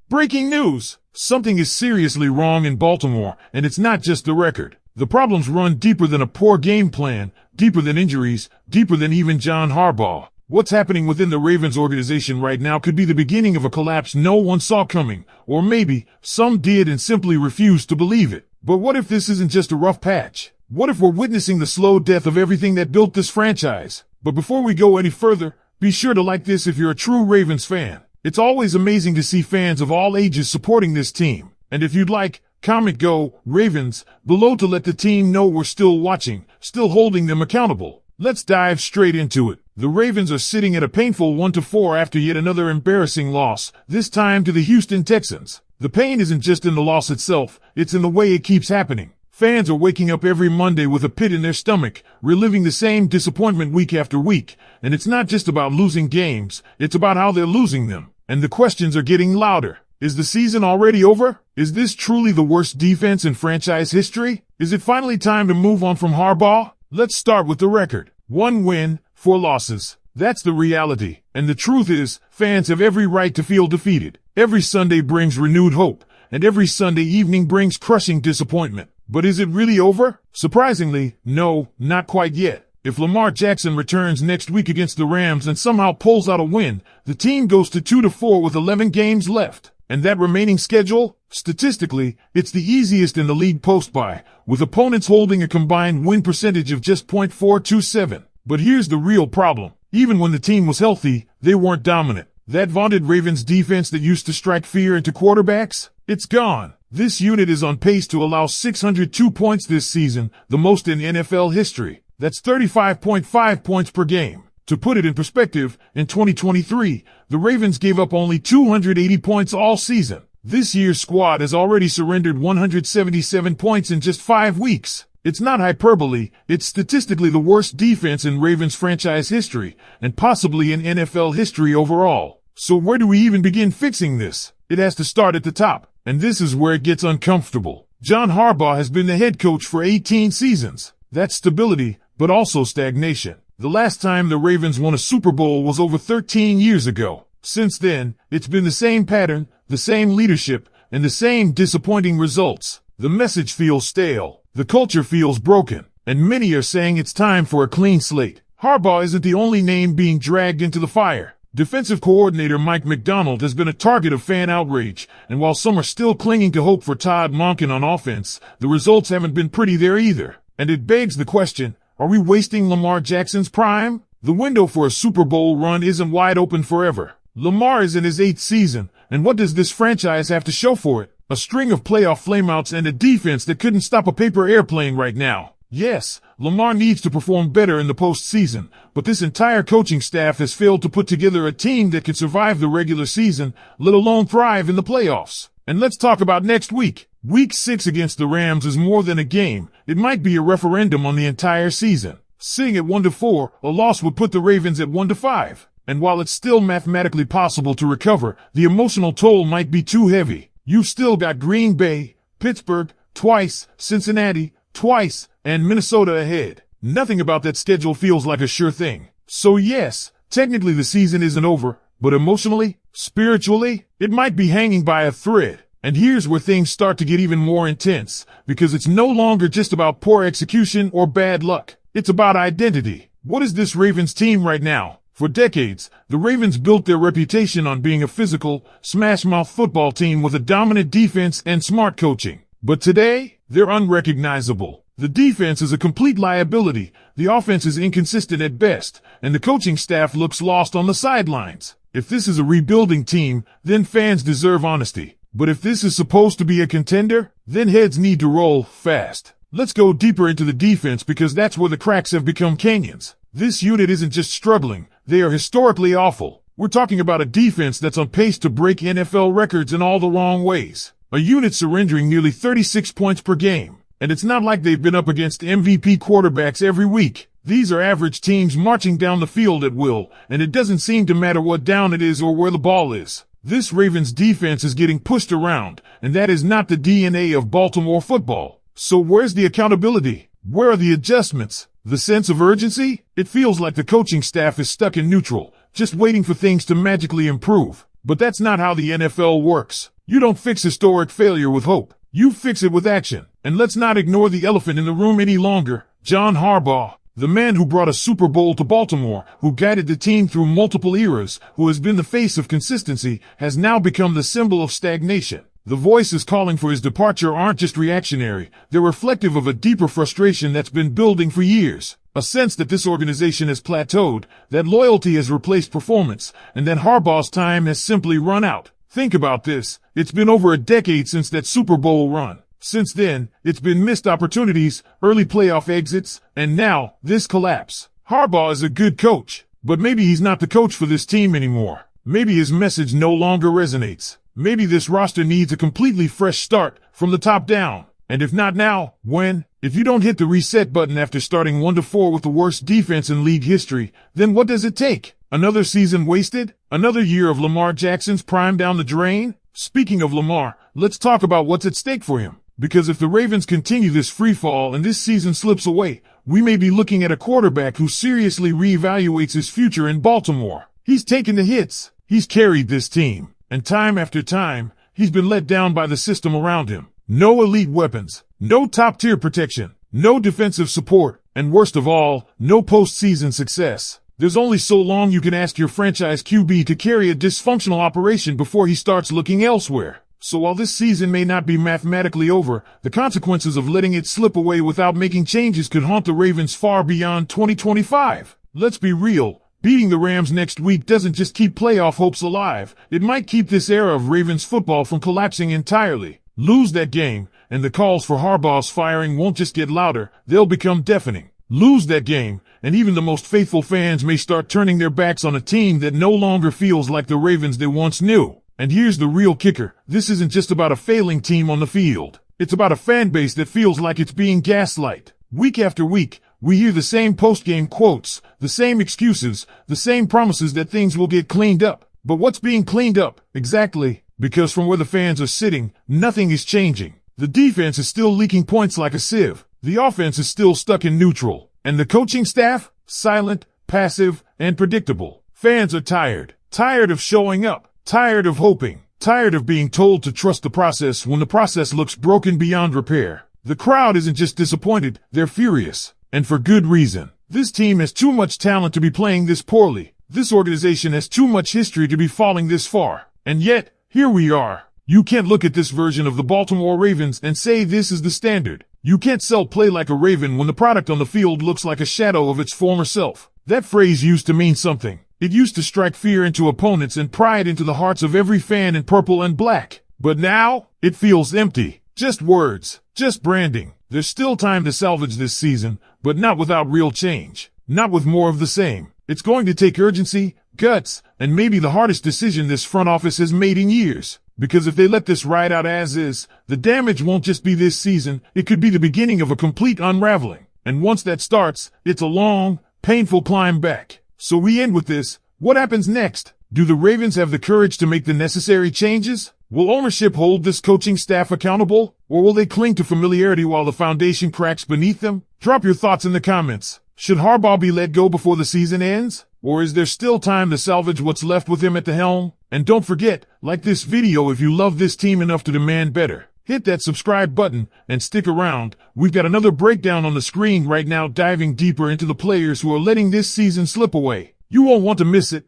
Breaking news! Something is seriously wrong in Baltimore, and it's not just the record. The problems run deeper than a poor game plan, deeper than injuries, deeper than even John Harbaugh. What's happening within the Ravens organization right now could be the beginning of a collapse no one saw coming, or maybe some did and simply refused to believe it. But what if this isn't just a rough patch? What if we're witnessing the slow death of everything that built this franchise? But before we go any further, be sure to like this if you're a true Ravens fan. It's always amazing to see fans of all ages supporting this team. And if you'd like, comment "Go Ravens" below to let the team know we're still watching, still holding them accountable. Let's dive straight into it. The Ravens are sitting at a painful 1-4 after yet another embarrassing loss, this time to the Houston Texans. The pain isn't just in the loss itself, it's in the way it keeps happening. Fans are waking up every Monday with a pit in their stomach, reliving the same disappointment week after week. And it's not just about losing games, it's about how they're losing them. And the questions are getting louder. Is the season already over? Is this truly the worst defense in franchise history? Is it finally time to move on from Harbaugh? Let's start with the record. 1 win, 4 losses. That's the reality. And the truth is, fans have every right to feel defeated. Every Sunday brings renewed hope, and every Sunday evening brings crushing disappointment. But is it really over? Surprisingly, no, not quite yet. If Lamar Jackson returns next week against the Rams and somehow pulls out a win, the team goes to 2-4 with 11 games left. And that remaining schedule? Statistically, it's the easiest in the league post-bye, with opponents holding a combined win percentage of just .427. But here's the real problem. Even when the team was healthy, they weren't dominant. That vaunted Ravens defense that used to strike fear into quarterbacks? It's gone. This unit is on pace to allow 602 points this season, the most in NFL history. That's 35.5 points per game. To put it in perspective, in 2023, the Ravens gave up only 280 points all season. This year's squad has already surrendered 177 points in just 5 weeks. It's not hyperbole, it's statistically the worst defense in Ravens franchise history, and possibly in NFL history overall. So where do we even begin fixing this? It has to start at the top, and this is where it gets uncomfortable. John Harbaugh has been the head coach for 18 seasons. That's stability, but also stagnation. The last time the Ravens won a Super Bowl was over 13 years ago. Since then, it's been the same pattern, the same leadership, and the same disappointing results. The message feels stale. The culture feels broken. And many are saying it's time for a clean slate. Harbaugh isn't the only name being dragged into the fire. Defensive coordinator Mike Macdonald has been a target of fan outrage, and while some are still clinging to hope for Todd Monken on offense, the results haven't been pretty there either. And it begs the question, are we wasting Lamar Jackson's prime? The window for a Super Bowl run isn't wide open forever. Lamar is in his 8th season, and what does this franchise have to show for it? A string of playoff flameouts and a defense that couldn't stop a paper airplane right now. Yes, Lamar needs to perform better in the postseason, but this entire coaching staff has failed to put together a team that can survive the regular season, let alone thrive in the playoffs. And let's talk about next week. Week 6 against the Rams is more than a game. It might be a referendum on the entire season. Sitting at 1-4, a loss would put the Ravens at 1-5. And while it's still mathematically possible to recover, the emotional toll might be too heavy. You've still got Green Bay, Pittsburgh, twice, Cincinnati, twice, and Minnesota ahead. Nothing about that schedule feels like a sure thing. So yes, technically the season isn't over, but emotionally, spiritually, it might be hanging by a thread. And here's where things start to get even more intense, because it's no longer just about poor execution or bad luck. It's about identity. What is this Ravens team right now? For decades, the Ravens built their reputation on being a physical, smash-mouth football team with a dominant defense and smart coaching. But today, they're unrecognizable. The defense is a complete liability, the offense is inconsistent at best, and the coaching staff looks lost on the sidelines. If this is a rebuilding team, then fans deserve honesty. But if this is supposed to be a contender, then heads need to roll fast. Let's go deeper into the defense because that's where the cracks have become canyons. This unit isn't just struggling, they are historically awful. We're talking about a defense that's on pace to break NFL records in all the wrong ways. A unit surrendering nearly 36 points per game. And it's not like they've been up against MVP quarterbacks every week. These are average teams marching down the field at will, and it doesn't seem to matter what down it is or where the ball is. This Ravens defense is getting pushed around, and that is not the DNA of Baltimore football. So where's the accountability? Where are the adjustments? The sense of urgency? It feels like the coaching staff is stuck in neutral, just waiting for things to magically improve. But that's not how the NFL works. You don't fix historic failure with hope. You fix it with action. And let's not ignore the elephant in the room any longer. John Harbaugh, the man who brought a Super Bowl to Baltimore, who guided the team through multiple eras, who has been the face of consistency, has now become the symbol of stagnation. The voices calling for his departure aren't just reactionary. They're reflective of a deeper frustration that's been building for years. A sense that this organization has plateaued, that loyalty has replaced performance, and that Harbaugh's time has simply run out. Think about this. It's been over a decade since that Super Bowl run. Since then, it's been missed opportunities, early playoff exits, and now, this collapse. Harbaugh is a good coach, but maybe he's not the coach for this team anymore. Maybe his message no longer resonates. Maybe this roster needs a completely fresh start from the top down. And if not now, when? If you don't hit the reset button after starting 1-4 with the worst defense in league history, then what does it take? Another season wasted? Another year of Lamar Jackson's prime down the drain? Speaking of Lamar, let's talk about what's at stake for him. Because if the Ravens continue this freefall and this season slips away, we may be looking at a quarterback who seriously reevaluates his future in Baltimore. He's taken the hits. He's carried this team. And time after time, he's been let down by the system around him. No elite weapons, no top-tier protection, no defensive support, and worst of all, no postseason success. There's only so long you can ask your franchise QB to carry a dysfunctional operation before he starts looking elsewhere. So while this season may not be mathematically over, the consequences of letting it slip away without making changes could haunt the Ravens far beyond 2025. Let's be real. Beating the Rams next week doesn't just keep playoff hopes alive. It might keep this era of Ravens football from collapsing entirely. Lose that game, and the calls for Harbaugh's firing won't just get louder, they'll become deafening. Lose that game, and even the most faithful fans may start turning their backs on a team that no longer feels like the Ravens they once knew. And here's the real kicker. This isn't just about a failing team on the field. It's about a fan base that feels like it's being gaslight. Week after week, we hear the same post-game quotes, the same excuses, the same promises that things will get cleaned up. But what's being cleaned up, exactly? Because from where the fans are sitting, nothing is changing. The defense is still leaking points like a sieve. The offense is still stuck in neutral. And the coaching staff? Silent, passive, and predictable. Fans are tired. Tired of showing up. Tired of hoping. Tired of being told to trust the process when the process looks broken beyond repair. The crowd isn't just disappointed, they're furious. And for good reason. This team has too much talent to be playing this poorly. This organization has too much history to be falling this far. And yet, here we are. You can't look at this version of the Baltimore Ravens and say this is the standard. You can't sell play like a Raven when the product on the field looks like a shadow of its former self. That phrase used to mean something. It used to strike fear into opponents and pride into the hearts of every fan in purple and black. But now, it feels empty. Just words. Just branding. There's still time to salvage this season, but not without real change. Not with more of the same. It's going to take urgency, guts, and maybe the hardest decision this front office has made in years. Because if they let this ride out as is, the damage won't just be this season, it could be the beginning of a complete unraveling. And once that starts, it's a long, painful climb back. So we end with this. What happens next? Do the Ravens have the courage to make the necessary changes? Will ownership hold this coaching staff accountable? Or will they cling to familiarity while the foundation cracks beneath them? Drop your thoughts in the comments. Should Harbaugh be let go before the season ends? Or is there still time to salvage what's left with him at the helm? And don't forget, like this video if you love this team enough to demand better. Hit that subscribe button and stick around. We've got another breakdown on the screen right now diving deeper into the players who are letting this season slip away. You won't want to miss it.